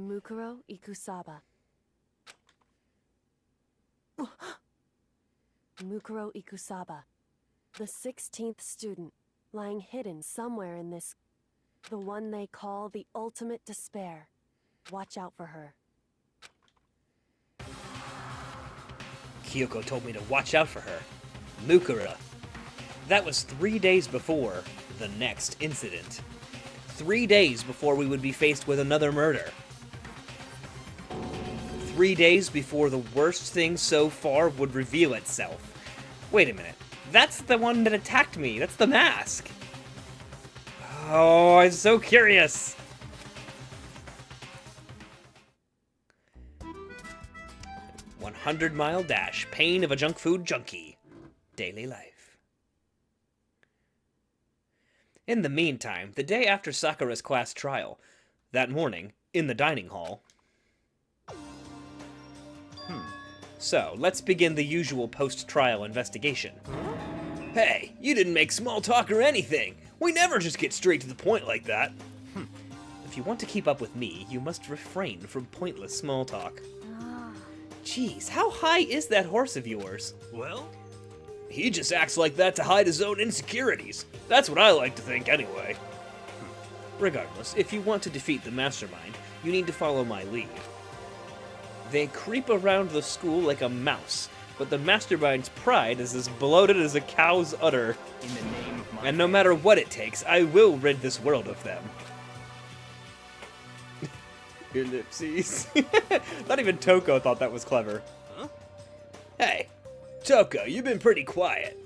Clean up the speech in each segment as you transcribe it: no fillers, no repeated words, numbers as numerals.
Mukuro Ikusaba. Mukuro Ikusaba. The 16th student, lying hidden somewhere in this... The one they call the ultimate despair. Watch out for her. Kyoko told me to watch out for her. Mukura. That was 3 days before the next incident. 3 days before we would be faced with another murder. 3 days before the worst thing so far would reveal itself. Wait a minute. That's the one that attacked me. That's the mask. Oh, I'm so curious. "100-mile dash. Pain of a junk food junkie. Daily life." In the meantime, the day after Sakura's class trial, that morning, in the dining hall... So, let's begin the usual post-trial investigation. Hey, you didn't make small talk or anything! We never just get straight to the point like that! If you want to keep up with me, you must refrain from pointless small talk. Jeez, how high is that horse of yours? Well? He just acts like that to hide his own insecurities. That's what I like to think, anyway. Regardless, if you want to defeat the mastermind, you need to follow my lead. They creep around the school like a mouse, but the mastermind's pride is as bloated as a cow's udder. In the name of my... And no matter what it takes, I will rid this world of them. Ellipses. Not even Toko thought that was clever. Huh? Hey, Toko, you've been pretty quiet.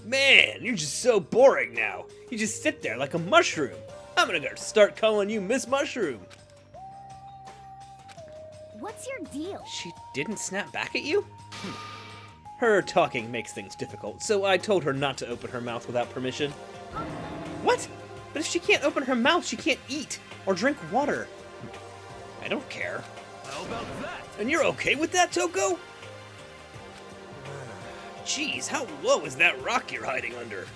Man, you're just so boring now. You just sit there like a mushroom. I'm gonna start calling you Miss Mushroom. What's your deal? She didn't snap back at you? Her talking makes things difficult, so I told her not to open her mouth without permission. What? But if she can't open her mouth, she can't eat or drink water. I don't care. How about that? And you're okay with that, Toko? Jeez, how low is that rock you're hiding under?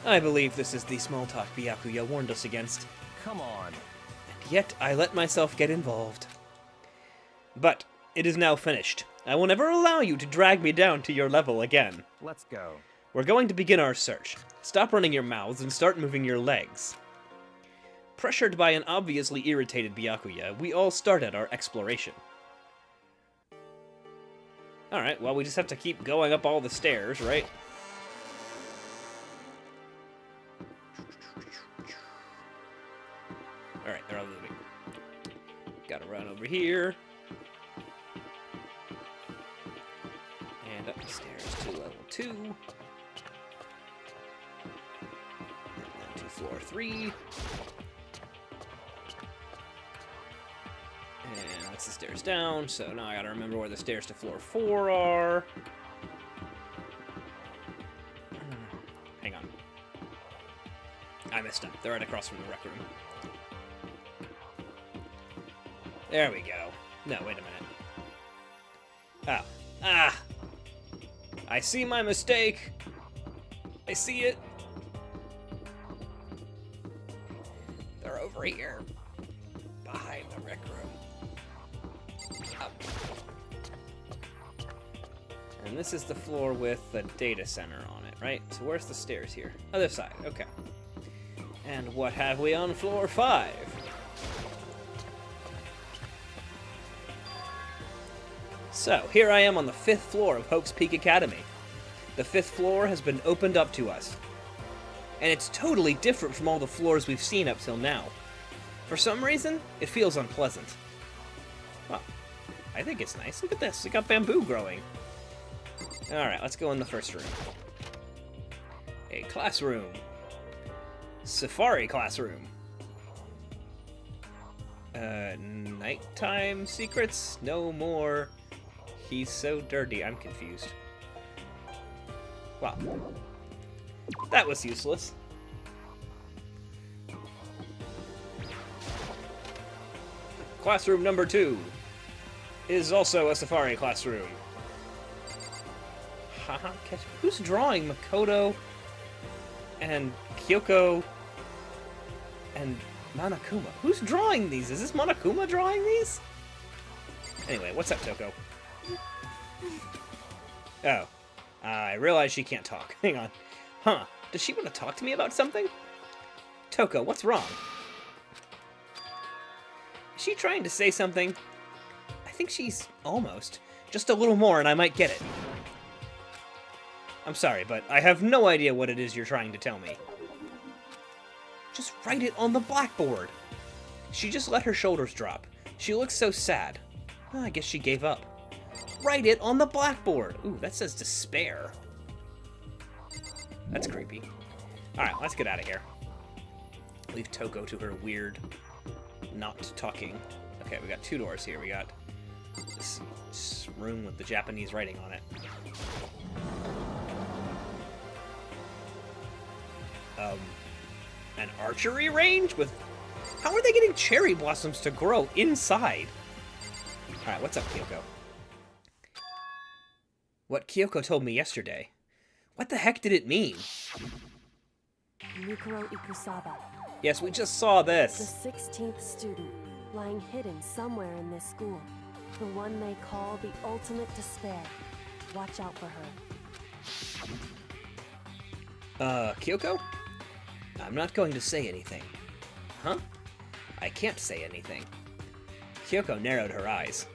I believe this is the small talk Byakuya warned us against. Come on. And yet I let myself get involved. But it is now finished. I will never allow you to drag me down to your level again. Let's go. We're going to begin our search. Stop running your mouths and start moving your legs. Pressured by an obviously irritated Byakuya, we all started our exploration. Alright, well, we just have to keep going up all the stairs, right? Alright, they're all moving. Gotta run over here. And up the stairs to level 2. And then to floor 3. And that's the stairs down, so now I gotta remember where the stairs to floor 4 are. Hang on. I messed up. They're right across from the rec room. There we go. No, wait a minute. Oh. Ah! I see my mistake! I see it! They're over here. Behind the rec room. Up. And this is the floor with the data center on it, right? So where's the stairs here? Other side, okay. And what have we on floor 5? So, here I am on the 5th floor of Hope's Peak Academy. The 5th floor has been opened up to us. And it's totally different from all the floors we've seen up till now. For some reason, it feels unpleasant. Well, I think it's nice. Look at this, it got bamboo growing. Alright, let's go in the first room. A classroom. Safari classroom. Nighttime secrets? No more. He's so dirty, I'm confused. Wow. That was useless. Classroom number 2 is also a safari classroom. Haha, who's drawing Makoto and Kyoko and Monokuma. Who's drawing these? Is this Monokuma drawing these? Anyway, what's up, Toko? Oh. I realize she can't talk. Hang on. Huh. Does she want to talk to me about something? Toko, what's wrong? Is she trying to say something? I think she's almost. Just a little more and I might get it. I'm sorry, but I have no idea what it is you're trying to tell me. Just write it on the blackboard. She just let her shoulders drop. She looks so sad. Well, I guess she gave up. Write it on the blackboard. Ooh, that says despair. That's creepy. Alright, let's get out of here. Leave Toko to her weird not talking. Okay, we got two doors here. We got this room with the Japanese writing on it. An archery range with... How are they getting cherry blossoms to grow inside? Alright, what's up, Kyoko? What Kyoko told me yesterday. What the heck did it mean? Mikuro Ikusaba, Yes, we just saw the this. 16th student, lying hidden somewhere in this school. The one they call the ultimate despair. Watch out for her. Kyoko? I'm not going to say anything. Huh? I can't say anything. Kyoko narrowed her eyes.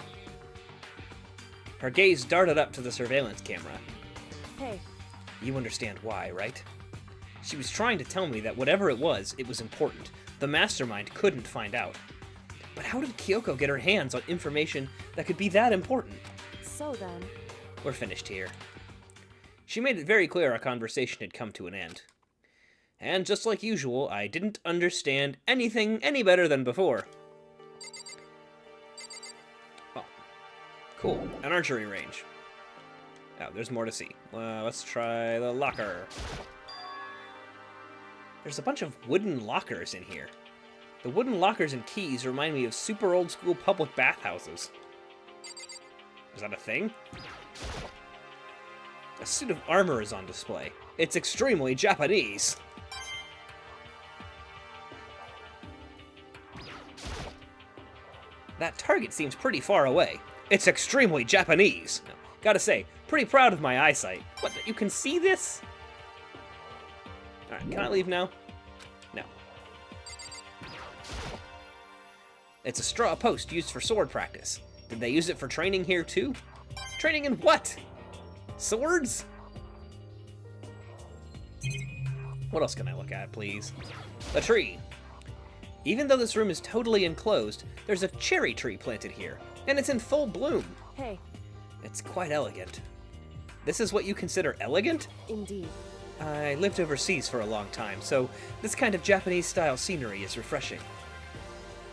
Her gaze darted up to the surveillance camera. Hey, You understand why, right? She was trying to tell me that whatever it was important. The mastermind couldn't find out. But how did Kyoko get her hands on information that could be that important? so then, We're finished here. She made it very clear our conversation had come to an end. And just like usual, I didn't understand anything any better than before. Oh, cool. An archery range. Oh, there's more to see. Let's try the locker. There's a bunch of wooden lockers in here. The wooden lockers and keys remind me of super old school public bathhouses. Is that a thing? A suit of armor is on display. It's extremely Japanese. That target seems pretty far away. It's extremely Japanese. No, gotta say, pretty proud of my eyesight. What, you can see this? Alright, can I leave now? No. It's a straw post used for sword practice. Did they use it for training here too? Training in what? Swords? What else can I look at, please? A tree. Even though this room is totally enclosed, there's a cherry tree planted here, and it's in full bloom. hey, It's quite elegant. This is what you consider elegant? indeed. I lived overseas for a long time, so this kind of Japanese-style scenery is refreshing.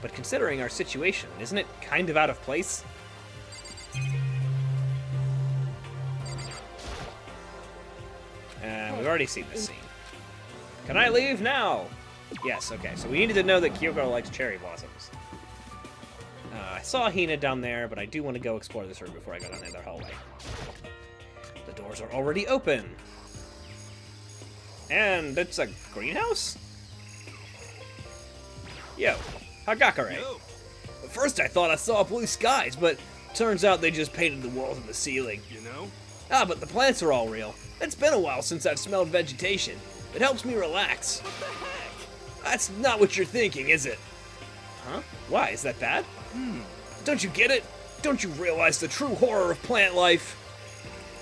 But considering our situation, isn't it kind of out of place? And we've already seen this scene. Can I leave now? Yes, okay, so we needed to know that Kyoko likes cherry blossoms. I saw Hina down there, but I do want to go explore this room before I go down the other hallway. The doors are already open. And it's a greenhouse? Yo, Hagakure. Yo. At first I thought I saw blue skies, but turns out they just painted the walls and the ceiling. You know? Ah, but the plants are all real. It's been a while since I've smelled vegetation. It helps me relax. What the heck? That's not what you're thinking, is it? Huh? Why? Is that bad? Don't you get it? Don't you realize the true horror of plant life?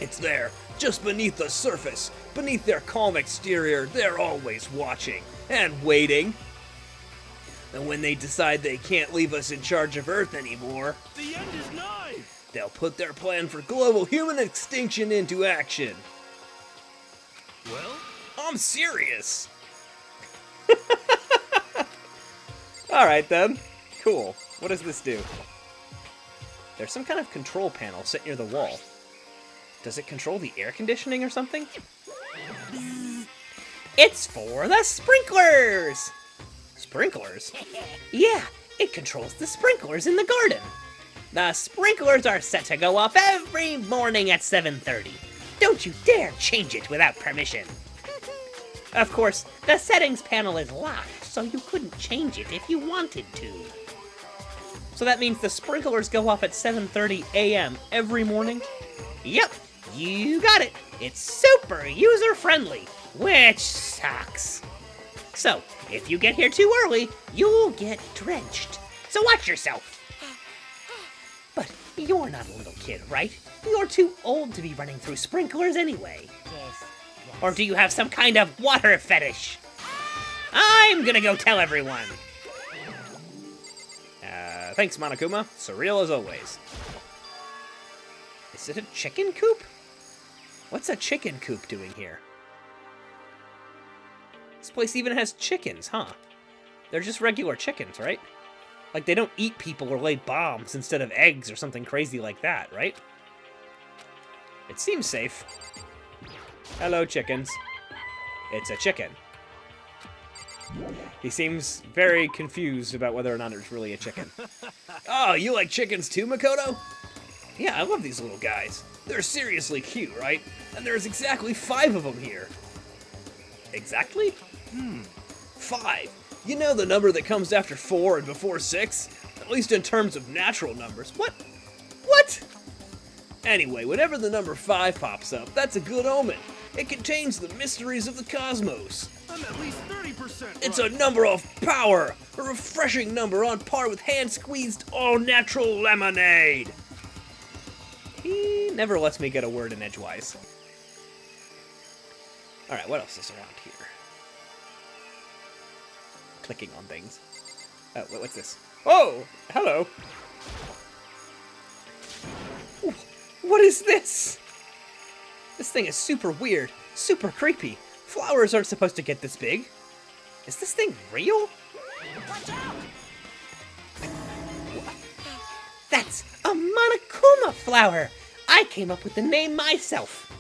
It's there, just beneath the surface. Beneath their calm exterior, they're always watching and waiting. And when they decide they can't leave us in charge of Earth anymore, The end is nigh! they'll put their plan for global human extinction into action. Well? I'm serious. Alright then. Cool. What does this do? There's some kind of control panel set near the wall. Does it control the air conditioning or something? It's for the sprinklers! Sprinklers? Yeah, it controls the sprinklers in the garden. The sprinklers are set to go off every morning at 7:30. Don't you dare change it without permission. Of course, the settings panel is locked, so you couldn't change it if you wanted to. So that means the sprinklers go off at 7:30 a.m. every morning? Yep, you got it. It's super user-friendly, which sucks. So, if you get here too early, you'll get drenched. So watch yourself. But you're not a little kid, right? You're too old to be running through sprinklers anyway. Yes. Or do you have some kind of water fetish? I'm gonna go tell everyone. Thanks, Monokuma. Surreal as always. Is it a chicken coop? What's a chicken coop doing here? This place even has chickens, huh? They're just regular chickens, right? Like, they don't eat people or lay bombs instead of eggs or something crazy like that, right? It seems safe. Hello, chickens. It's a chicken. He seems very confused about whether or not it's really a chicken. Oh, you like chickens too, Makoto? Yeah, I love these little guys. They're seriously cute, right? And there's exactly 5 of them here. Exactly? 5. You know the number that comes after 4 and before 6? At least in terms of natural numbers. What? What? Anyway, whenever the number 5 pops up, that's a good omen. It contains the mysteries of the cosmos. I'm at least 30% It's a number of power, a refreshing number on par with hand-squeezed all-natural lemonade. He never lets me get a word in edgewise. Alright, what else is around here? Clicking on things. Oh, what's this? Oh, hello. Ooh, what is this? This thing is super weird, super creepy. Flowers aren't supposed to get this big. Is this thing real? Watch out! That's a Monokuma flower! I came up with the name myself.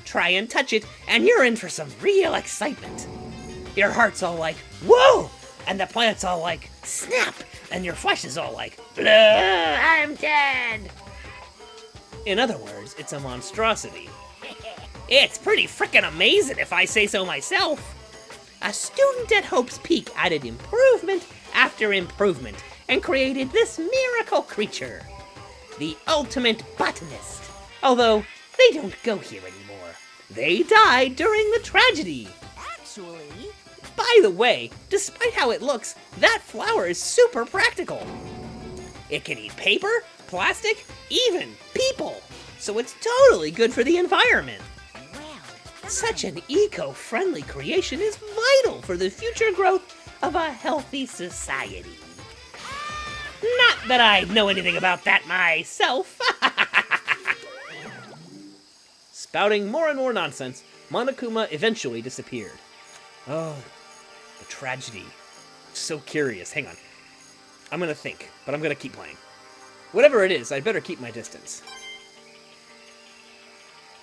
Try and touch it, and you're in for some real excitement. Your heart's all like, whoa! And the plant's all like, snap! And your flesh is all like, blah, I'm dead! In other words, it's a monstrosity. It's pretty frickin' amazing if I say so myself. A student at Hope's Peak added improvement after improvement and created this miracle creature. The ultimate botanist. Although, they don't go here anymore. They died during the tragedy. Actually, By the way, despite how it looks, that flower is super practical. It can eat paper, plastic, even people. So it's totally good for the environment. well, Such an eco-friendly creation is vital for the future growth of a healthy society. Not that I know anything about that myself. Spouting more and more nonsense, Monokuma eventually disappeared. Oh, the tragedy. I'm so curious. Hang on. I'm gonna think, but I'm gonna keep playing. Whatever it is, I'd better keep my distance.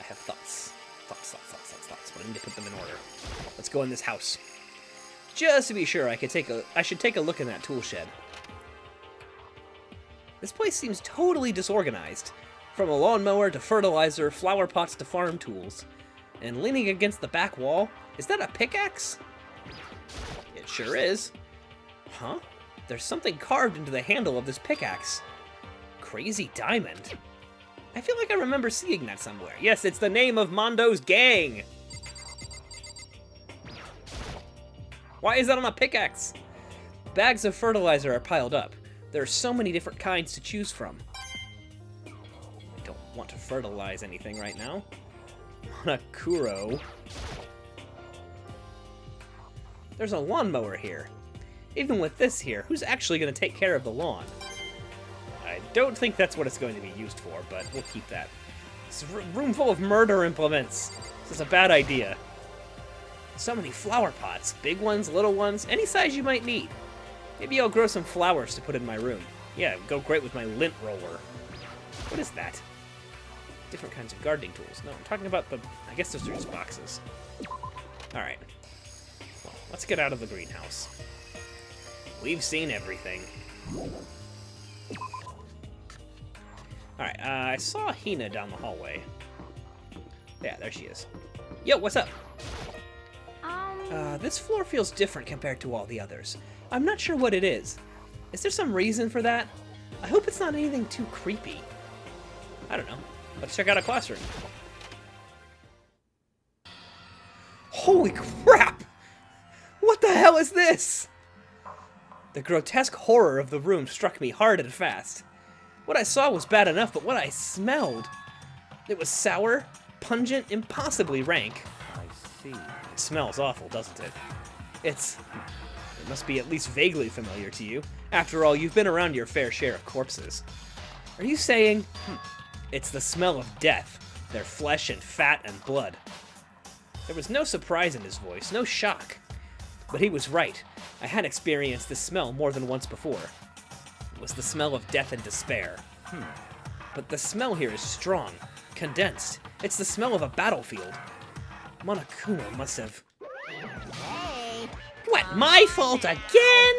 I have thoughts. Thoughts. But I need to put them in order. Let's go in this house. Just to be sure, I should take a look in that tool shed. This place seems totally disorganized. From a lawnmower to fertilizer, flower pots to farm tools. And leaning against the back wall, is that a pickaxe? It sure is. Huh? There's something carved into the handle of this pickaxe. Crazy diamond. I feel like I remember seeing that somewhere. Yes, it's the name of Mondo's gang. Why is that on a pickaxe? Bags of fertilizer are piled up. There are so many different kinds to choose from. I don't want to fertilize anything right now. Monokuro. There's a lawnmower here. Even with this here, who's actually going to take care of the lawn? I don't think that's what it's going to be used for, but we'll keep that. It's a room full of murder implements. This is a bad idea. So many flower pots. Big ones, little ones, any size you might need. Maybe I'll grow some flowers to put in my room. Yeah, go great with my lint roller. What is that? Different kinds of gardening tools. No, I'm talking about the... I guess those are just boxes. Alright. Well, let's get out of the greenhouse. We've seen everything. Alright, I saw Hina down the hallway. Yeah, there she is. Yo, what's up? This floor feels different compared to all the others. I'm not sure what it is. Is there some reason for that? I hope it's not anything too creepy. I don't know. Let's check out a classroom. Holy crap! What the hell is this? The grotesque horror of the room struck me hard and fast. What I saw was bad enough, but what I smelled... It was sour, pungent, impossibly rank. I see. It smells awful, doesn't it? It must be at least vaguely familiar to you. After all, you've been around your fair share of corpses. Are you saying... It's the smell of death, their flesh and fat and blood. There was no surprise in his voice, no shock. But he was right. I had experienced this smell more than once before. It was the smell of death and despair. But the smell here is strong, condensed. It's the smell of a battlefield. Monokuma must have... Hey. What, my fault again?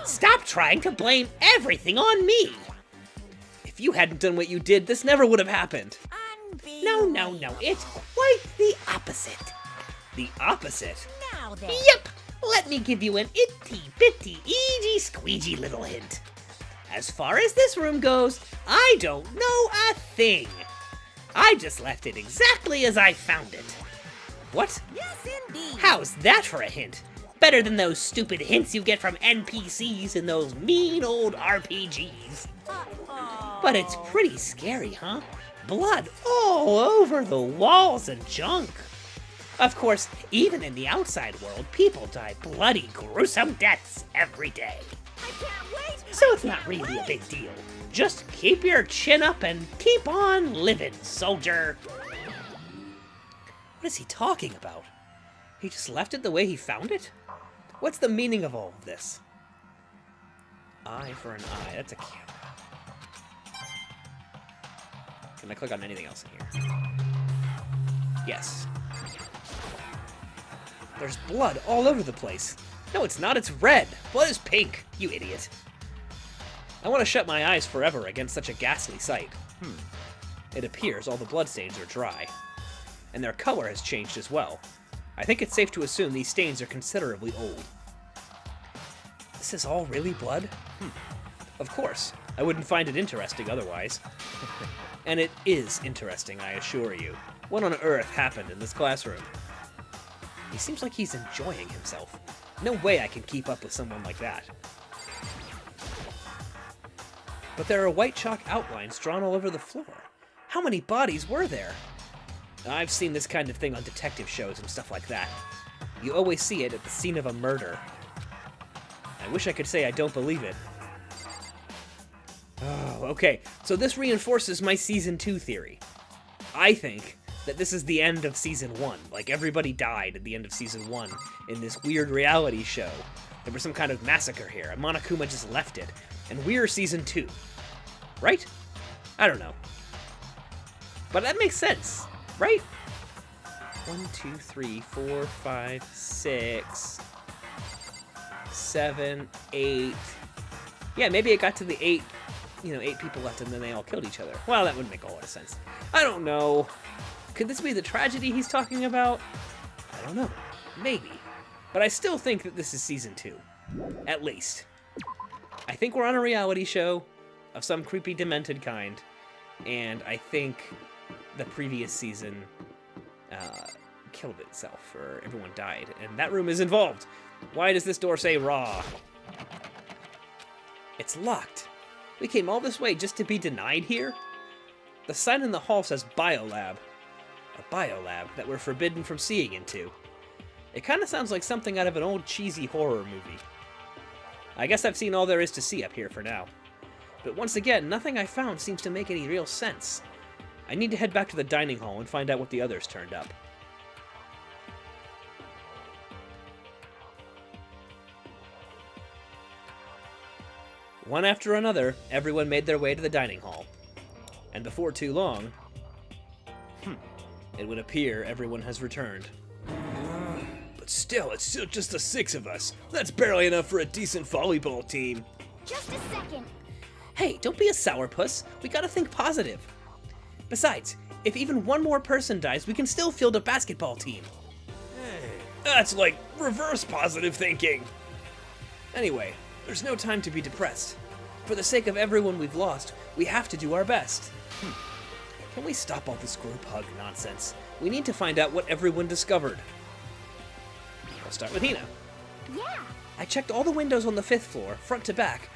Stop trying to blame everything on me. If you hadn't done what you did, this never would have happened. No, it's quite the opposite. The opposite? Now then. Yep! Let me give you an itty-bitty, easy-squeegee little hint. As far as this room goes, I don't know a thing. I just left it exactly as I found it. What? Yes, indeed. How's that for a hint? Better than those stupid hints you get from NPCs in those mean old RPGs. Uh-oh. But it's pretty scary, huh? Blood all over the walls and junk. Of course, even in the outside world, people die bloody, gruesome deaths every day. I can't wait. So it's not really a big deal. Just keep your chin up and keep on living, soldier. What is he talking about? He just left it the way he found it? What's the meaning of all of this? Eye for an eye. That's a camera. Can I click on anything else in here? Yes. There's blood all over the place. No, it's not. It's red. Blood is pink. You idiot. I want to shut my eyes forever against such a ghastly sight. It appears all the bloodstains are dry. And their color has changed as well. I think it's safe to assume these stains are considerably old. This is all really blood? Of course. I wouldn't find it interesting otherwise. And it is interesting, I assure you. What on earth happened in this classroom? He seems like he's enjoying himself. No way I can keep up with someone like that. But there are white chalk outlines drawn all over the floor. How many bodies were there? I've seen this kind of thing on detective shows and stuff like that. You always see it at the scene of a murder. I wish I could say I don't believe it. Oh, okay, so this reinforces my Season 2 theory. I think that this is the end of Season 1, like everybody died at the end of Season 1 in this weird reality show. There was some kind of massacre here, and Monokuma just left it, and we're Season 2. Right? I don't know. But that makes sense, right? 1, 2, 3, 4, 5, 6, 7, 8. Yeah, maybe it got to the 8, 8 people left and then they all killed each other. Well, that would make a lot of sense. I don't know. Could this be the tragedy he's talking about? I don't know. Maybe. But I still think that this is Season 2. At least. I think we're on a reality show of some creepy, demented kind. And I think the previous season killed itself, or everyone died. And that room is involved. Why does this door say raw? It's locked. We came all this way just to be denied here? The sign in the hall says biolab. A biolab that we're forbidden from seeing into. It kind of sounds like something out of an old cheesy horror movie. I guess I've seen all there is to see up here for now. But once again, nothing I found seems to make any real sense. I need to head back to the dining hall and find out what the others turned up. One after another, everyone made their way to the dining hall. And before too long, it would appear everyone has returned. But still, it's still just the 6 of us. That's barely enough for a decent volleyball team. Just a second. Hey, don't be a sourpuss. We gotta think positive. Besides, if even one more person dies, we can still field a basketball team. Hey. That's like reverse positive thinking. Anyway, there's no time to be depressed. For the sake of everyone we've lost, we have to do our best. Can we stop all this group hug nonsense? We need to find out what everyone discovered. I'll start with Hina. Yeah. I checked all the windows on the 5th floor, front to back.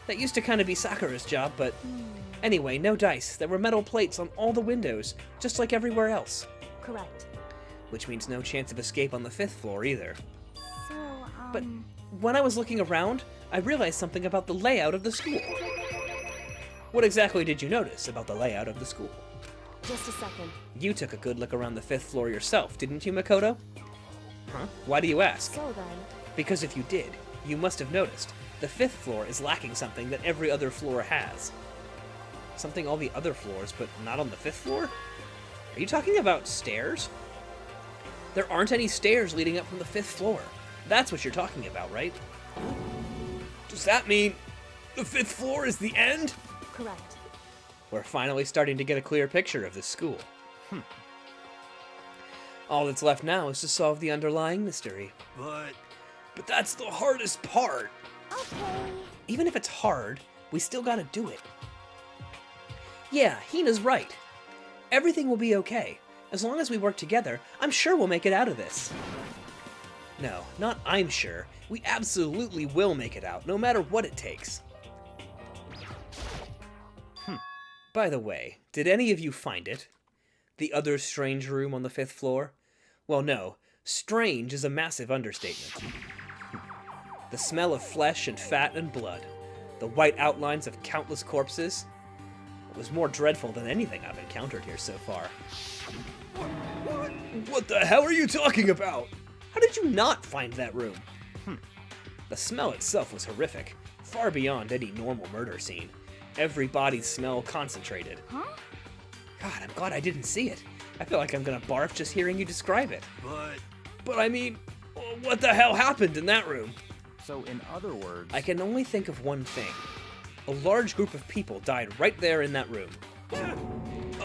That used to kind of be Sakura's job, but... Anyway, no dice. There were metal plates on all the windows, just like everywhere else. Correct. Which means no chance of escape on the 5th floor either. So, But when I was looking around, I realized something about the layout of the school. What exactly did you notice about the layout of the school? Just a second. You took a good look around the 5th floor yourself, didn't you, Makoto? Huh? Why do you ask? So then, Because if you did, you must have noticed. The 5th floor is lacking something that every other floor has. Something all the other floors, but not on the 5th floor? Are you talking about stairs? There aren't any stairs leading up from the 5th floor. That's what you're talking about, right? Does that mean the 5th floor is the end? correct. We're finally starting to get a clear picture of this school. All that's left now is to solve the underlying mystery. But that's the hardest part. okay. Even if it's hard, we still gotta do it. Yeah, Hina's right. Everything will be okay. As long as we work together, I'm sure we'll make it out of this. No, not I'm sure. We absolutely will make it out, no matter what it takes. By the way, did any of you find it? The other strange room on the 5th floor? Well, no. Strange is a massive understatement. The smell of flesh and fat and blood. The white outlines of countless corpses. It was more dreadful than anything I've encountered here so far. What the hell are you talking about? How did you not find that room? The smell itself was horrific, far beyond any normal murder scene. Every body's smell concentrated. Huh? God, I'm glad I didn't see it. I feel like I'm gonna barf just hearing you describe it. But I mean, what the hell happened in that room? So in other words... I can only think of one thing. A large group of people died right there in that room.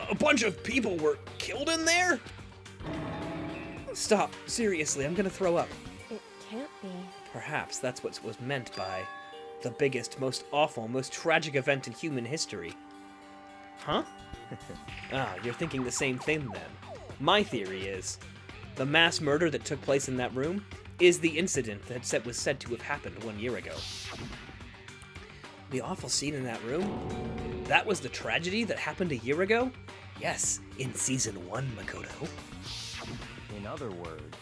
A bunch of people were killed in there? Stop. Seriously, I'm gonna throw up. It can't be. Perhaps that's what was meant by the biggest, most awful, most tragic event in human history. Huh? Ah, you're thinking the same thing then. My theory is, the mass murder that took place in that room is the incident that was said to have happened 1 year ago. The awful scene in that room? That was the tragedy that happened a year ago? Yes, in Season 1, Makoto. In other words...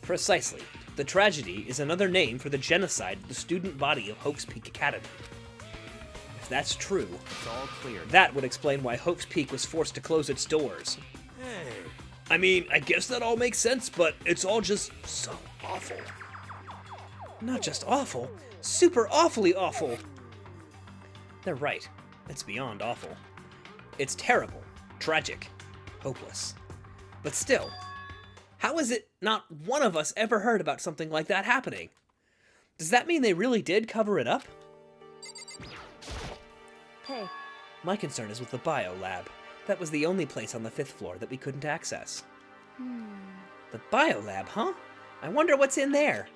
Precisely. The tragedy is another name for the genocide of the student body of Hope's Peak Academy. If that's true, It's all clear. that would explain why Hope's Peak was forced to close its doors. I mean, I guess that all makes sense, but it's all just so awful. Not just awful, super awfully awful. They're right. It's beyond awful. It's terrible, tragic, hopeless. But still, how is it not one of us ever heard about something like that happening? Does that mean they really did cover it up? Hey, My concern is with the bio lab. That was the only place on the 5th floor that we couldn't access. The bio lab, huh? I wonder what's in there.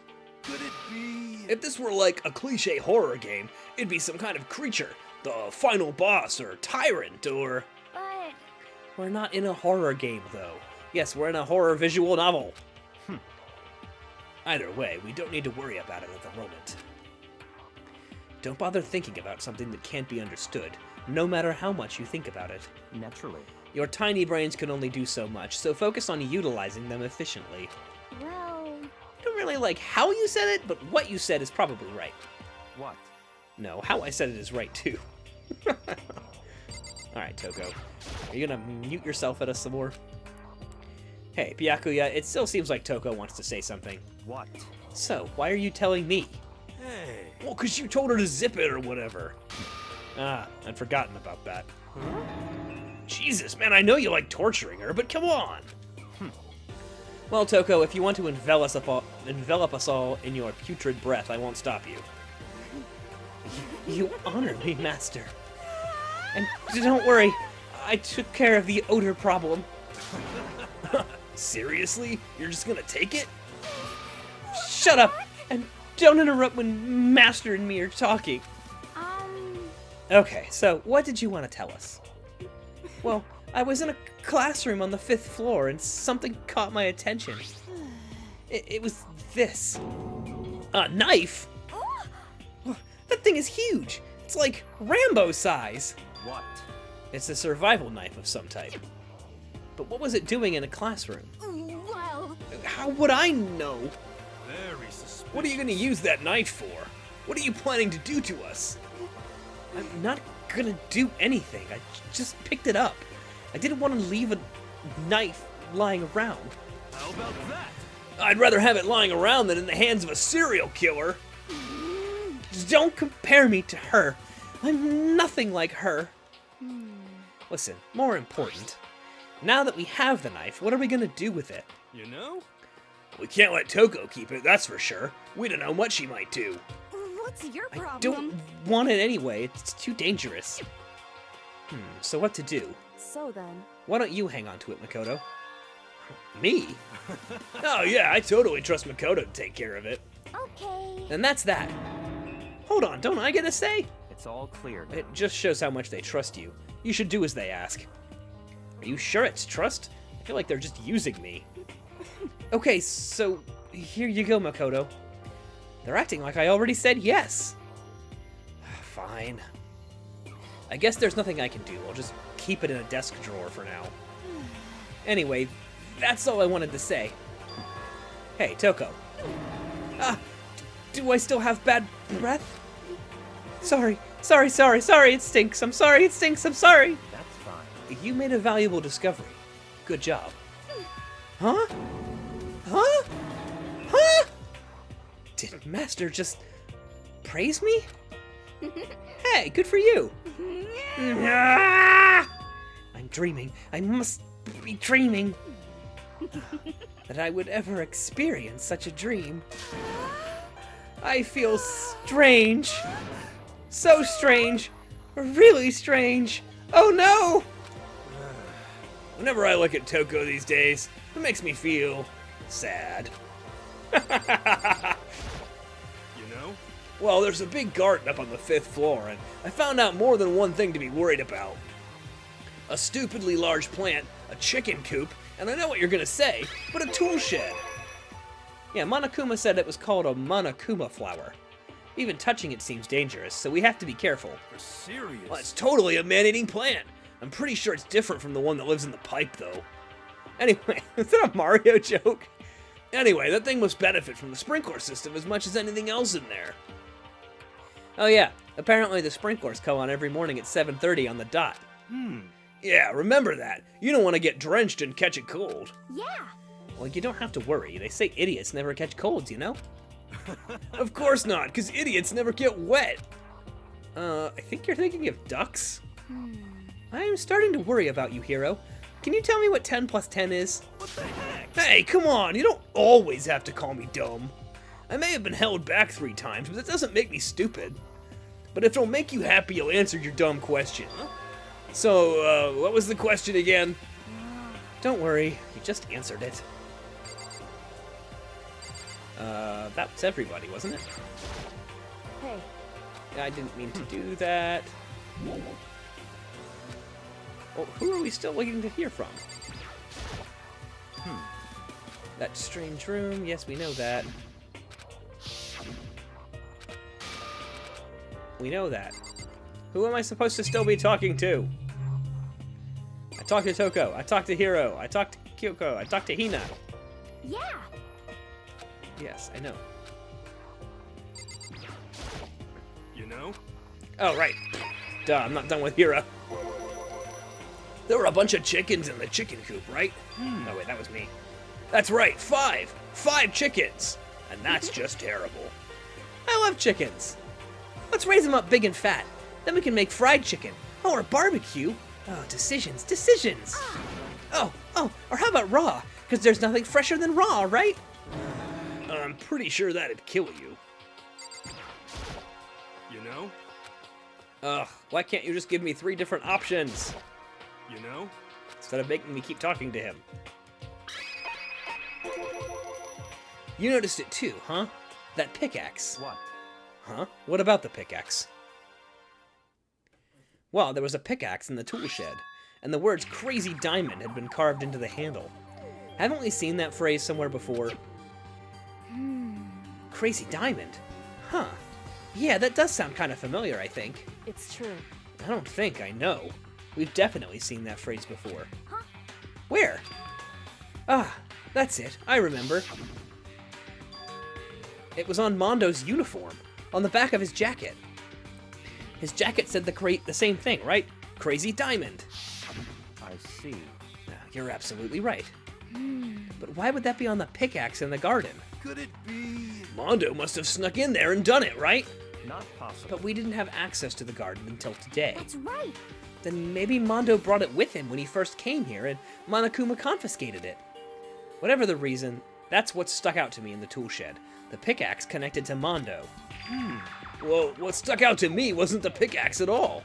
Could it be? If this were like a cliche horror game, it'd be some kind of creature. The final boss, or tyrant, or... But We're not in a horror game, though. Yes, we're in a horror visual novel. Either way, we don't need to worry about it at the moment. Don't bother thinking about something that can't be understood, no matter how much you think about it. Naturally. Your tiny brains can only do so much, so focus on utilizing them efficiently. well, I don't really like how you said it, but what you said is probably right. What? No, how I said it is right, too. Alright, Toko. Are you gonna mute yourself at us some more? Hey, Byakuya, it still seems like Toko wants to say something. What? So, why are you telling me? Hey. Well, 'cause you told her to zip it or whatever. Ah, I'd forgotten about that. Jesus, man, I know you like torturing her, but come on! Well, Toko, if you want to envelop us all in your putrid breath, I won't stop you. You honor me, Master. And don't worry, I took care of the odor problem. Seriously? You're just gonna take it? Shut up! And don't interrupt when Master and me are talking. Okay, so what did you want to tell us? Well, I was in a classroom on the 5th floor and something caught my attention. It was this. A knife? That thing is huge. It's like Rambo size. What? It's a survival knife of some type. But what was it doing in a classroom? Well, How would I know? Very suspicious. What are you gonna use that knife for? What are you planning to do to us? I'm not gonna do anything. I just picked it up. I didn't want to leave a knife lying around. How about that? I'd rather have it lying around than in the hands of a serial killer. Just don't compare me to her. I'm nothing like her. Listen, more important. Now that we have the knife, what are we gonna do with it? You know? We can't let Toko keep it, that's for sure. We don't know what she might do. what's your I problem? don't want it anyway, it's too dangerous. So what to do? So then, Why don't you hang on to it, Makoto? Me? Oh yeah, I totally trust Makoto to take care of it. Okay. And that's that. Hold on, don't I get a say? It's all clear now. It just shows how much they trust you. You should do as they ask. Are you sure it's trust? I feel like they're just using me. Okay, so here you go, Makoto. They're acting like I already said yes. Fine. I guess there's nothing I can do. I'll just keep it in a desk drawer for now. Anyway, that's all I wanted to say. Hey, Toko. Do I still have bad breath? Sorry, it stinks. I'm sorry, it stinks, I'm sorry. That's fine. You made a valuable discovery. Good job. Huh? Huh? Huh? Did Master just praise me? Hey, good for you. Ah! I'm dreaming. I must be dreaming. That I would ever experience such a dream. I feel strange. So strange. Really strange. Oh no! Whenever I look at Toko these days, it makes me feel sad. You know? Well, there's a big garden up on the 5th floor, and I found out more than one thing to be worried about. A stupidly large plant, a chicken coop, and I know what you're gonna say, but a tool shed. Yeah, Monokuma said it was called a Monokuma flower. Even touching it seems dangerous, so we have to be careful. For serious. Well, it's totally a man-eating plant. I'm pretty sure it's different from the one that lives in the pipe, though. Anyway, is that a Mario joke? Anyway, that thing must benefit from the sprinkler system as much as anything else in there. Oh yeah, apparently the sprinklers come on every morning at 7:30 on the dot. Yeah, remember that. You don't want to get drenched and catch a cold. Yeah. Well, you don't have to worry. They say idiots never catch colds, you know? Of course not, because idiots never get wet. I think you're thinking of ducks? I'm starting to worry about you, Hero. Can you tell me what 10 plus 10 is? What the heck? Hey, come on, you don't always have to call me dumb. I may have been held back 3 times, but that doesn't make me stupid. But if it'll make you happy, you'll answer your dumb question. So, what was the question again? Don't worry, you just answered it. That was everybody, wasn't it? hey, I didn't mean to do that. Well, who are we still waiting to hear from? That strange room, yes, we know that. We know that. Who am I supposed to still be talking to? I talked to Toko, I talked to Hiro, I talked to Kyoko, I talked to Hina. Yeah. Yes, I know. You know? Oh, right. Duh, I'm not done with Hiro. There were a bunch of chickens in the chicken coop, right? Oh, wait, that was me. That's right, 5! 5 chickens! And that's just terrible. I love chickens. Let's raise them up big and fat. Then we can make fried chicken. Oh, or barbecue. Oh, decisions. Oh, or how about raw? Because there's nothing fresher than raw, right? I'm pretty sure that'd kill you. You know? Ugh, why can't you just give me 3 different options? You know? Instead of making me keep talking to him. You noticed it too, huh? That pickaxe. What? Huh? What about the pickaxe? Well, there was a pickaxe in the tool shed, and the words Crazy Diamond had been carved into the handle. Haven't we seen that phrase somewhere before? Crazy Diamond? Huh. Yeah, that does sound kind of familiar, I think. It's true. I don't think, I know. We've definitely seen that phrase before. Huh? Where? Ah, that's it. I remember. It was on Mondo's uniform, on the back of his jacket. His jacket said the same thing, right? Crazy Diamond. I see. You're absolutely right. But why would that be on the pickaxe in the garden? Could it be? Mondo must have snuck in there and done it, right? Not possible. But we didn't have access to the garden until today. That's right. Then maybe Mondo brought it with him when he first came here and Monokuma confiscated it. Whatever the reason, that's what stuck out to me in the tool shed. The pickaxe connected to Mondo. Well, what stuck out to me wasn't the pickaxe at all.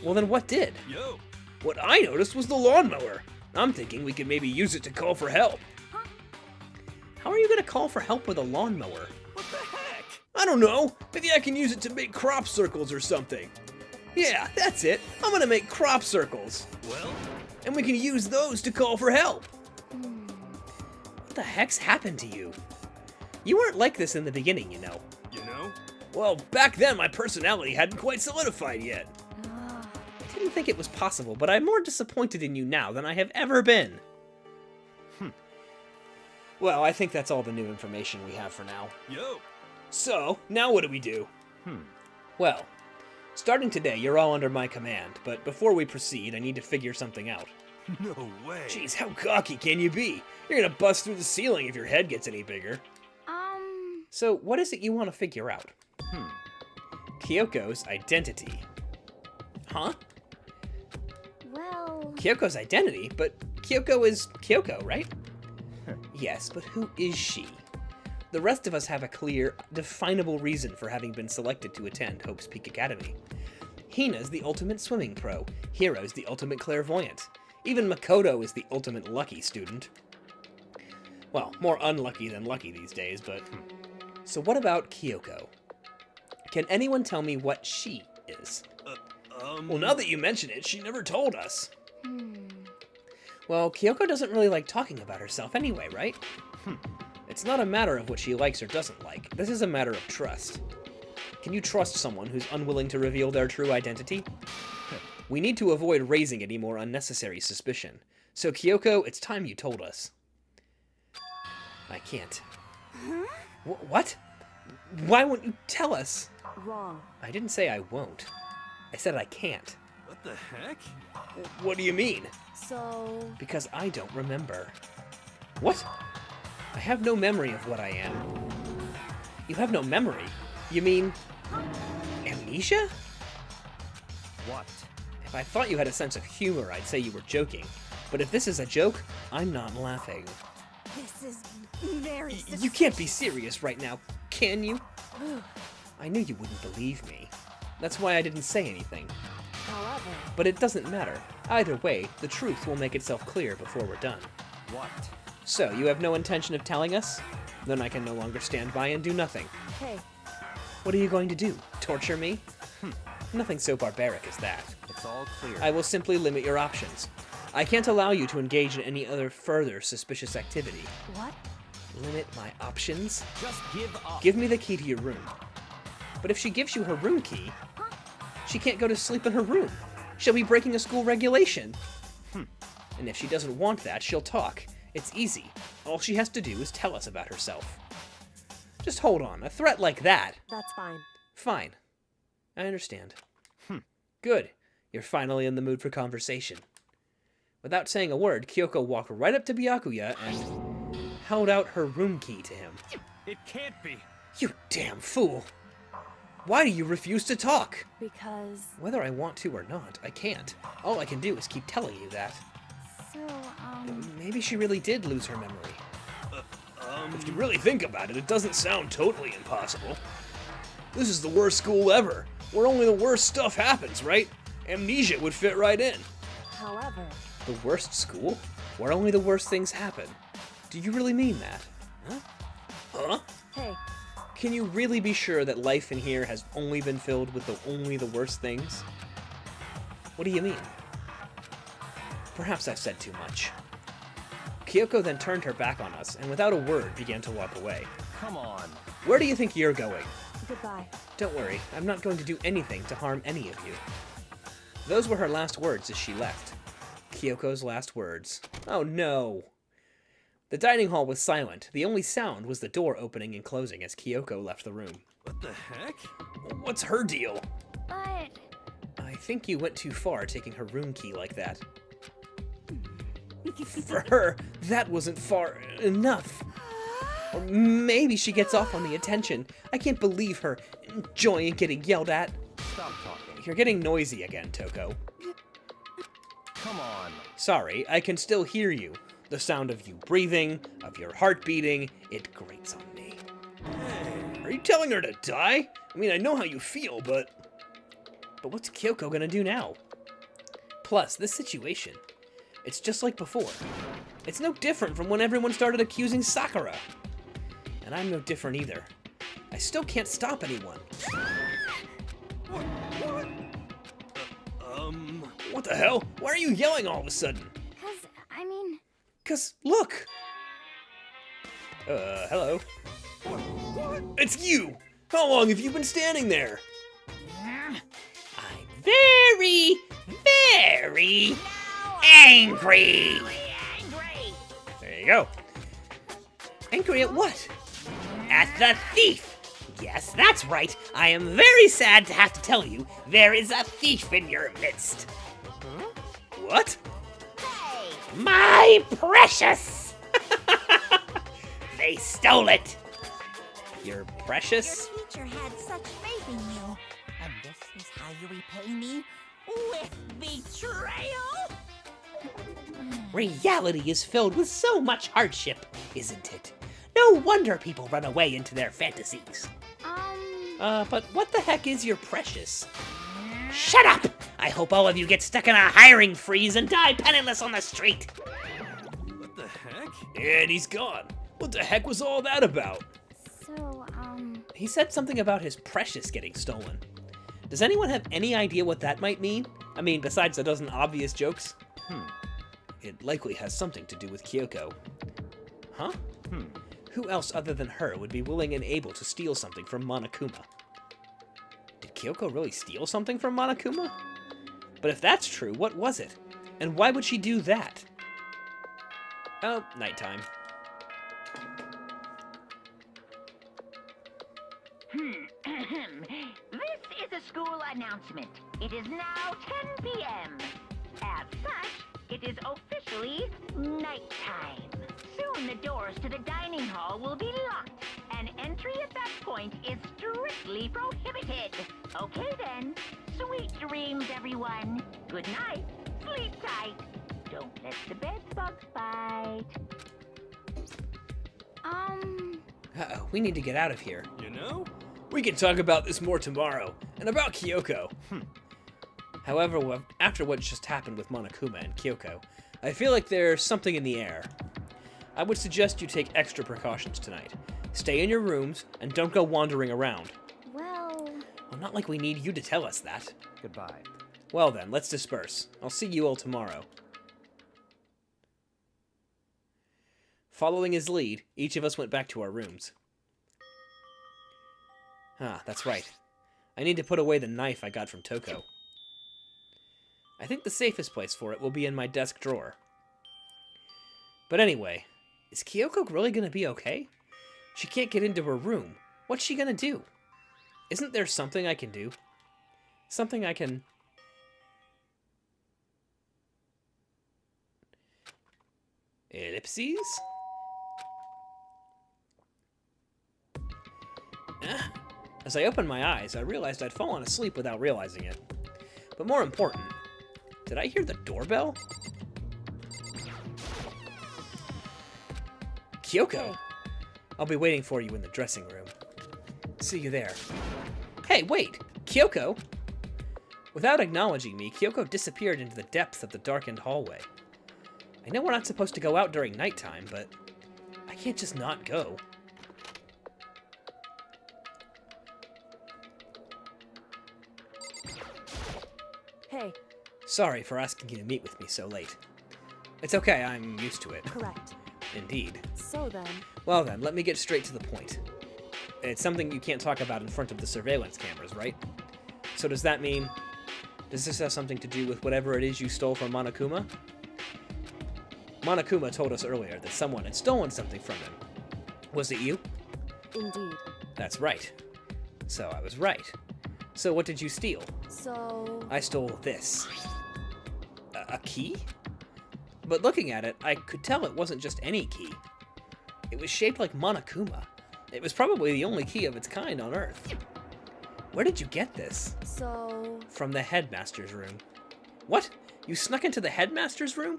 Well, then what did? Yo. What I noticed was the lawnmower. I'm thinking we could maybe use it to call for help. How are you going to call for help with a lawnmower? What the heck? I don't know. Maybe I can use it to make crop circles or something. Yeah, that's it. I'm going to make crop circles. Well, And we can use those to call for help. What the heck's happened to you? You weren't like this in the beginning, you know. you know? Well, back then my personality hadn't quite solidified yet. I didn't think it was possible, but I'm more disappointed in you now than I have ever been. Well, I think that's all the new information we have for now. Yo. So, now what do we do? Well, starting today, you're all under my command, but before we proceed, I need to figure something out. No way. Jeez, how cocky can you be? You're gonna bust through the ceiling if your head gets any bigger. So, what is it you want to figure out? Kyoko's identity. Huh? Well, Kyoko's identity? But Kyoko is Kyoko, right? Yes, but who is she? The rest of us have a clear, definable reason for having been selected to attend Hope's Peak Academy. Hina's the ultimate swimming pro. Hiro's the ultimate clairvoyant. Even Makoto is the ultimate lucky student. Well, more unlucky than lucky these days, but... So what about Kyoko? Can anyone tell me what she is? Well, now that you mention it, she never told us. Well, Kyoko doesn't really like talking about herself anyway, right? It's not a matter of what she likes or doesn't like. This is a matter of trust. Can you trust someone who's unwilling to reveal their true identity? We need to avoid raising any more unnecessary suspicion. So, Kyoko, it's time you told us. I can't. What? Why won't you tell us? Wrong. I didn't say I won't. I said I can't. What the heck? What do you mean? So, Because I don't remember. What? I have no memory of what I am. You have no memory? You mean... amnesia? What? If I thought you had a sense of humor, I'd say you were joking. But if this is a joke, I'm not laughing. this is very You can't be serious right now, can you? I knew you wouldn't believe me. That's why I didn't say anything. however, But it doesn't matter. Either way, the truth will make itself clear before we're done. What? So, you have no intention of telling us? Then I can no longer stand by and do nothing. hey, What are you going to do? Torture me? Nothing so barbaric as that. It's all clear. I will simply limit your options. I can't allow you to engage in any other further suspicious activity. what? Limit my options? Just give up. Give me the key to your room. But if she gives you her room key, she can't go to sleep in her room. She'll be breaking a school regulation. And if she doesn't want that, she'll talk. It's easy. All she has to do is tell us about herself. Just hold on. A threat like that. That's fine. Fine. I understand. Good. You're finally in the mood for conversation. Without saying a word, Kyoko walked right up to Byakuya and held out her room key to him. It can't be. You damn fool! Why do you refuse to talk? Because, Whether I want to or not, I can't. All I can do is keep telling you that. so, Maybe she really did lose her memory. If you really think about it, it doesn't sound totally impossible. This is the worst school ever, where only the worst stuff happens, right? Amnesia would fit right in. however, The worst school? Where only the worst things happen? Do you really mean that? Huh? Huh? Hey, Can you really be sure that life in here has only been filled with only the worst things? What do you mean? Perhaps I've said too much. Kyoko then turned her back on us, and without a word began to walk away. Come on. Where do you think you're going? goodbye. Don't worry, I'm not going to do anything to harm any of you. Those were her last words as she left. Kyoko's last words. Oh no! The dining hall was silent. The only sound was the door opening and closing as Kyoko left the room. What the heck? What's her deal? But I think you went too far taking her room key like that. For her, that wasn't far enough. Or maybe she gets off on the attention. I can't believe her enjoying getting yelled at. Stop talking. You're getting noisy again, Toko. Come on. Sorry, I can still hear you. The sound of you breathing, of your heart beating, it grates on me. Are you telling her to die? I mean, I know how you feel, but what's Kyoko gonna do now? Plus, this situation, it's just like before. It's no different from when everyone started accusing Sakura. And I'm no different either. I still can't stop anyone. What? What the hell? Why are you yelling all of a sudden? I mean, 'Cause, look! Hello? It's you! How long have you been standing there? I'm very, very angry! There you go. Angry at what? At the thief! Yes, that's right. I am very sad to have to tell you, there is a thief in your midst. What? My precious! They stole it! Your precious? your teacher had such faith in you. And this is how you repay me? With betrayal? Reality is filled with so much hardship, isn't it? No wonder people run away into their fantasies. But what the heck is your precious? Shut up! I hope all of you get stuck in a hiring freeze and die penniless on the street. What the heck? And he's gone. What the heck was all that about? So, He said something about his precious getting stolen. Does anyone have any idea what that might mean? I mean, besides a dozen obvious jokes? It likely has something to do with Kyoko. Huh? Who else other than her would be willing and able to steal something from Monokuma? Did Kyoko really steal something from Monokuma? But if that's true, what was it? And why would she do that? Oh, nighttime. This is a school announcement. It is now 10 p.m. As such, it is officially nighttime. Soon the doors to the dining hall will be locked, and entry at that point is strictly prohibited. Okay then. Sweet dreams, everyone. Good night. Sleep tight. Don't let the bed bugs bite. Uh-oh, we need to get out of here. You know? We can talk about this more tomorrow, and about Kyoko. However, after what just happened with Monokuma and Kyoko, I feel like there's something in the air. I would suggest you take extra precautions tonight. Stay in your rooms, and don't go wandering around. well, Well, not like we need you to tell us that. Goodbye. Well then, let's disperse. I'll see you all tomorrow. Following his lead, each of us went back to our rooms. Ah, that's right. I need to put away the knife I got from Toko. I think the safest place for it will be in my desk drawer. But anyway, is Kyoko really gonna be okay? She can't get into her room. What's she gonna do? Isn't there something I can do? Something I can... Ellipses? As I opened my eyes, I realized I'd fallen asleep without realizing it. But more important, did I hear the doorbell? Kyoko! I'll be waiting for you in the dressing room. See you there. Hey, wait! Kyoko! Without acknowledging me, Kyoko disappeared into the depths of the darkened hallway. I know we're not supposed to go out during nighttime, but I can't just not go. Hey, Sorry for asking you to meet with me so late. It's okay, I'm used to it. correct. Indeed. So then, Well then, let me get straight to the point. It's something you can't talk about in front of the surveillance cameras, right? So does that mean... Does this have something to do with whatever it is you stole from Monokuma? Monokuma told us earlier that someone had stolen something from him. Was it you? indeed. That's right. So I was right. So what did you steal? So, I stole this. A key? But looking at it, I could tell it wasn't just any key. It was shaped like Monokuma. It was probably the only key of its kind on Earth. Where did you get this? so, From the headmaster's room. What? You snuck into the headmaster's room?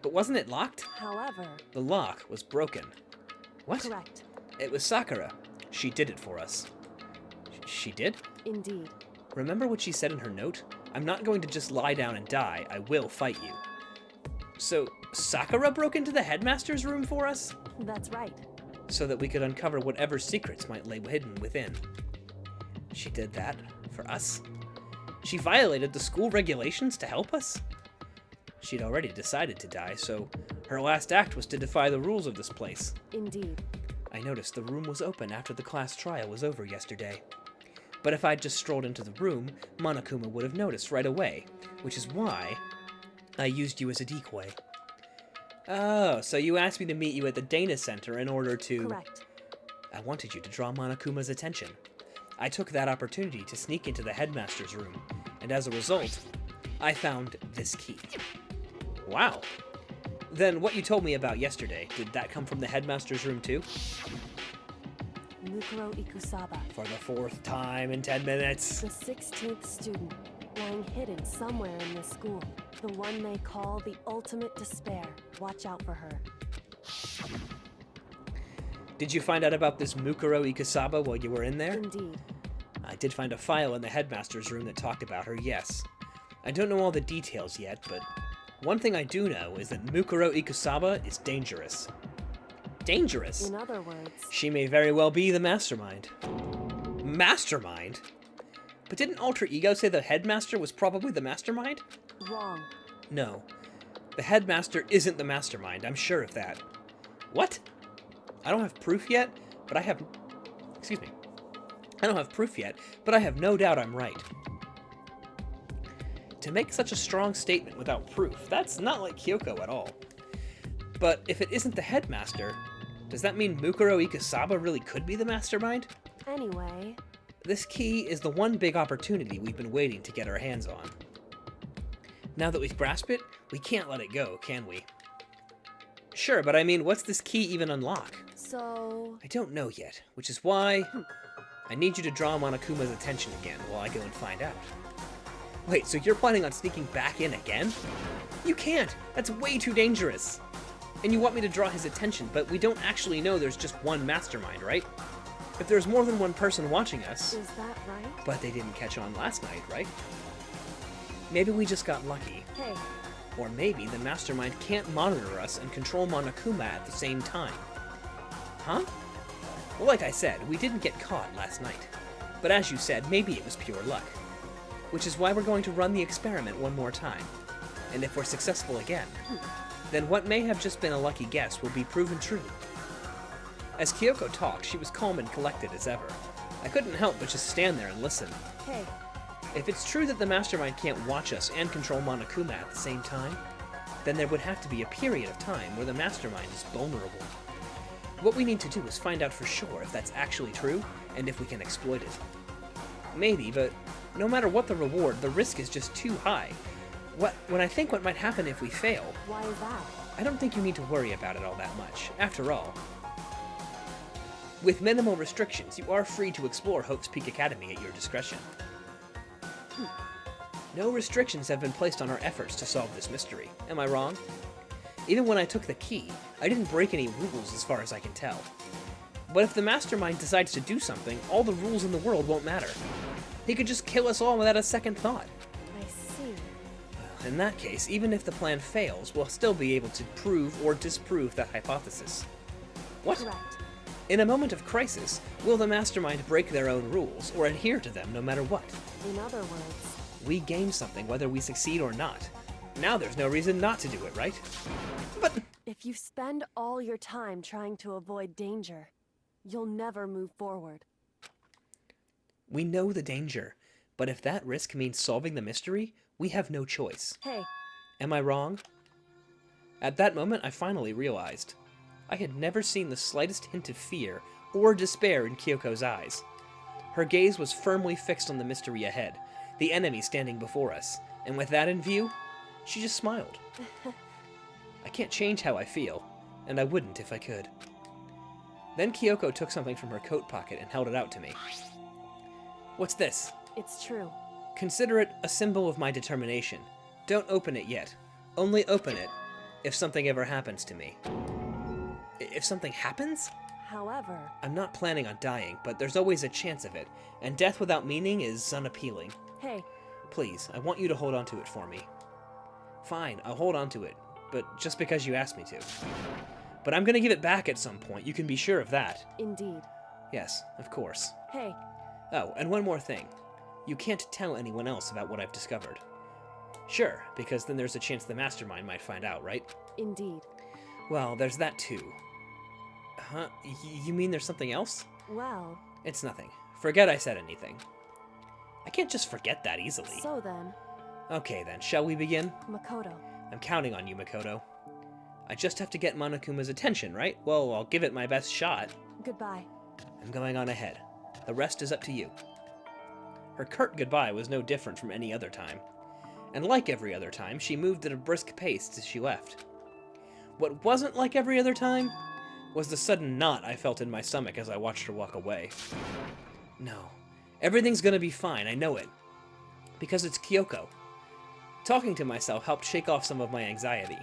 But wasn't it locked? however, The lock was broken. What? correct. It was Sakura. She did it for us. She did? Indeed. Remember what she said in her note? I'm not going to just lie down and die. I will fight you. So, Sakura broke into the headmaster's room for us? That's right. So that we could uncover whatever secrets might lay hidden within. She did that for us? She violated the school regulations to help us? She'd already decided to die, so her last act was to defy the rules of this place. Indeed. I noticed the room was open after the class trial was over yesterday. But if I'd just strolled into the room, Monokuma would have noticed right away, which is why I used you as a decoy. Oh, so you asked me to meet you at the Dana Center in order to... Correct. I wanted you to draw Monokuma's attention. I took that opportunity to sneak into the headmaster's room, and as a result, I found this key. Wow. Then what you told me about yesterday, did that come from the headmaster's room too? Mukuro Ikusaba, For the 4th time in 10 minutes. the 16th student, lying hidden somewhere in this school. The one they call the ultimate despair. Watch out for her. Did you find out about this Mukuro Ikusaba while you were in there? Indeed. I did find a file in the headmaster's room that talked about her, yes. I don't know all the details yet, but one thing I do know is that Mukuro Ikusaba is dangerous. Dangerous? In other words, She may very well be the mastermind. Mastermind? But didn't Alter Ego say the headmaster was probably the mastermind? wrong. No. The headmaster isn't the mastermind, I'm sure of that. What? I don't have proof yet, but I have... Excuse me. I don't have proof yet, but I have no doubt I'm right. To make such a strong statement without proof, that's not like Kyoko at all. But if it isn't the headmaster, does that mean Mukuro Ikusaba really could be the mastermind? Anyway, This key is the one big opportunity we've been waiting to get our hands on. Now that we've grasped it, we can't let it go, can we? Sure, but I mean, what's this key even unlock? so, I don't know yet, which is why I need you to draw Monokuma's attention again while I go and find out. Wait, so you're planning on sneaking back in again? You can't! That's way too dangerous! And you want me to draw his attention, but we don't actually know there's just one mastermind, right? If there's more than one person watching us, is that right? but they didn't catch on last night, right? Maybe we just got lucky. Hey, Or maybe the mastermind can't monitor us and control Monokuma at the same time. Huh? Well, like I said, we didn't get caught last night. But as you said, maybe it was pure luck. Which is why we're going to run the experiment one more time. And if we're successful again, then what may have just been a lucky guess will be proven true. As Kyoko talked, she was calm and collected as ever. I couldn't help but just stand there and listen. hey, If it's true that the mastermind can't watch us and control Monokuma at the same time, then there would have to be a period of time where the mastermind is vulnerable. What we need to do is find out for sure if that's actually true, and if we can exploit it. Maybe, but no matter what the reward, the risk is just too high. When I think what might happen if we fail, why is that? I don't think you need to worry about it all that much. After all, with minimal restrictions, you are free to explore Hope's Peak Academy at your discretion. No restrictions have been placed on our efforts to solve this mystery. Am I wrong? Even when I took the key, I didn't break any rules as far as I can tell. But if the mastermind decides to do something, all the rules in the world won't matter. He could just kill us all without a second thought. I see. In that case, even if the plan fails, we'll still be able to prove or disprove that hypothesis. What? Correct. In a moment of crisis, will the mastermind break their own rules or adhere to them no matter what? In other words, We gain something whether we succeed or not. Now there's no reason not to do it, right? But If you spend all your time trying to avoid danger, you'll never move forward. we know the danger. But if that risk means solving the mystery, we have no choice. Hey, Am I wrong? At that moment, I finally realized. I had never seen the slightest hint of fear or despair in Kyoko's eyes. Her gaze was firmly fixed on the mystery ahead, the enemy standing before us, and with that in view, she just smiled. I can't change how I feel, and I wouldn't if I could. Then Kyoko took something from her coat pocket and held it out to me. What's this? it's true. Consider it a symbol of my determination. Don't open it yet. Only open it if something ever happens to me. If something happens? However, I'm not planning on dying, but there's always a chance of it, and death without meaning is unappealing. hey, Please, I want you to hold on to it for me. Fine, I'll hold on to it, but just because you asked me to. But I'm gonna give it back at some point, you can be sure of that. indeed. Yes, of course. Hey, Oh, and one more thing. You can't tell anyone else about what I've discovered. Sure, because then there's a chance the mastermind might find out, right? indeed. Well, there's that too. Huh? You mean there's something else? Well, It's nothing. Forget I said anything. I can't just forget that easily. so then, Okay then, shall we begin? Makoto. I'm counting on you, Makoto. I just have to get Monokuma's attention, right? Well, I'll give it my best shot. Goodbye. I'm going on ahead. The rest is up to you. Her curt goodbye was no different from any other time. And like every other time, she moved at a brisk pace as she left. What wasn't like every other time was the sudden knot I felt in my stomach as I watched her walk away. No. Everything's gonna be fine, I know it. Because it's Kyoko. Talking to myself helped shake off some of my anxiety.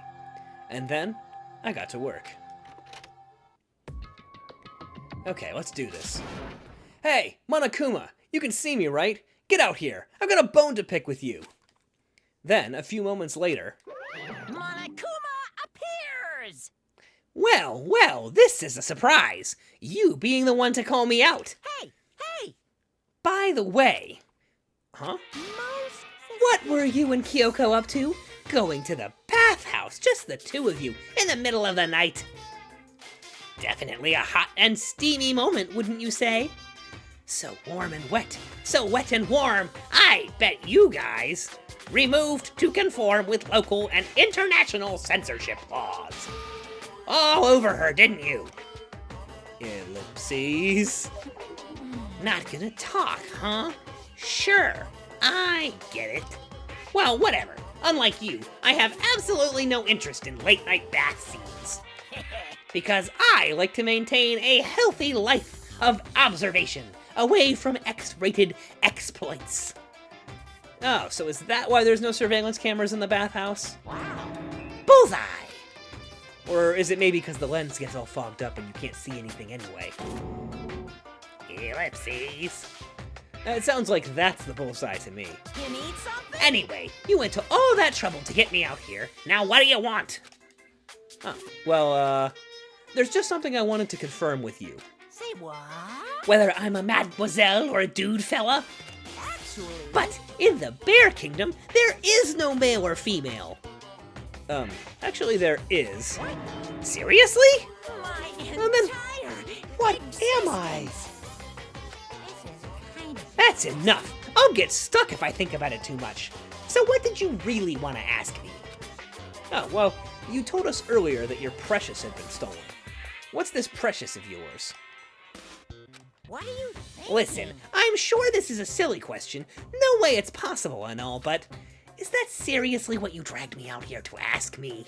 And then, I got to work. Okay, let's do this. Hey, Monokuma! You can see me, right? Get out here! I've got a bone to pick with you! Then, a few moments later... Monokuma appears! Well, well, this is a surprise! You being the one to call me out! Hey! By the way... Huh? Most What were you and Kyoko up to? Going to the bathhouse, just the two of you, in the middle of the night. Definitely a hot and steamy moment, wouldn't you say? So warm and wet, so wet and warm, I bet you guys removed to conform with local and international censorship laws. All over her, didn't you? Ellipses. Not gonna talk, huh? Sure, I get it. Well, whatever. Unlike you, I have absolutely no interest in late-night bath scenes. Because I like to maintain a healthy life of observation, away from X-rated exploits. Oh, so is that why there's no surveillance cameras in the bathhouse? wow. Bullseye! Or is it maybe because the lens gets all fogged up and you can't see anything anyway? Ellipses. It sounds like that's the bullseye to me. You need something? Anyway, you went to all that trouble to get me out here. Now what do you want? Oh, well, there's just something I wanted to confirm with you. Say what? Whether I'm a mademoiselle or a dude fella. Actually. But in the Bear Kingdom, there is no male or female. Actually there is. Seriously? My Well, then, entire what am I? This is kind of That's enough. I'll get stuck if I think about it too much. So what did you really want to ask me? Oh, well, you told us earlier that your Precious had been stolen. What's this Precious of yours? What are you thinking? Listen, I'm sure this is a silly question. No way it's possible and all, but is that seriously what you dragged me out here to ask me?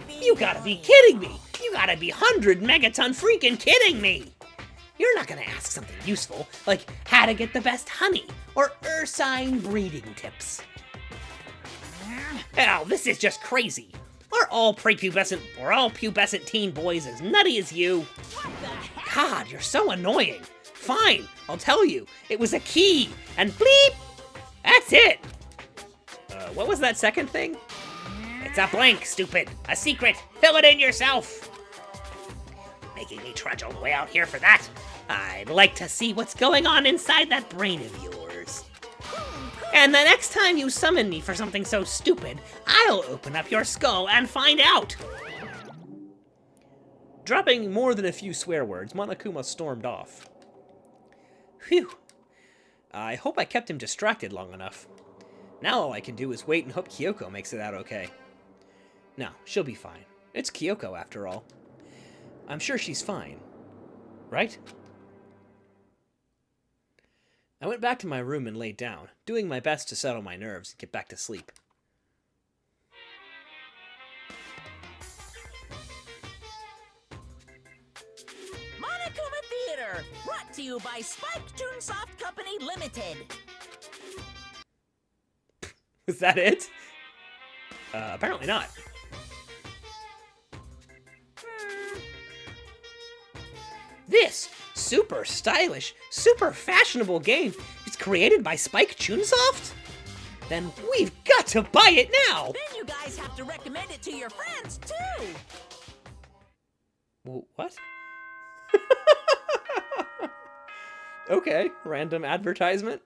You gotta be kidding me! You gotta be 100 megaton freaking kidding me! You're not gonna ask something useful, like how to get the best honey, or ursine breeding tips. Oh, this is just crazy. Are all pubescent teen boys as nutty as you? What the heck? God, you're so annoying. Fine, I'll tell you. It was a key, and bleep! That's it! What was that second thing? It's a blank, stupid. A secret. Fill it in yourself. Making me trudge all the way out here for that. I'd like to see what's going on inside that brain of yours. And the next time you summon me for something so stupid, I'll open up your skull and find out! Dropping more than a few swear words, Monokuma stormed off. Phew. I hope I kept him distracted long enough. Now all I can do is wait and hope Kyoko makes it out okay. No, she'll be fine. It's Kyoko, after all. I'm sure she's fine. Right? I went back to my room and laid down, doing my best to settle my nerves and get back to sleep. Monokuma Theater, brought to you by Spike Toonsoft Company Limited. Was that it? Apparently not. This super stylish, super fashionable game is created by Spike Chunsoft? Then we've got to buy it now! Then you guys have to recommend it to your friends, too! What? Okay, random advertisement.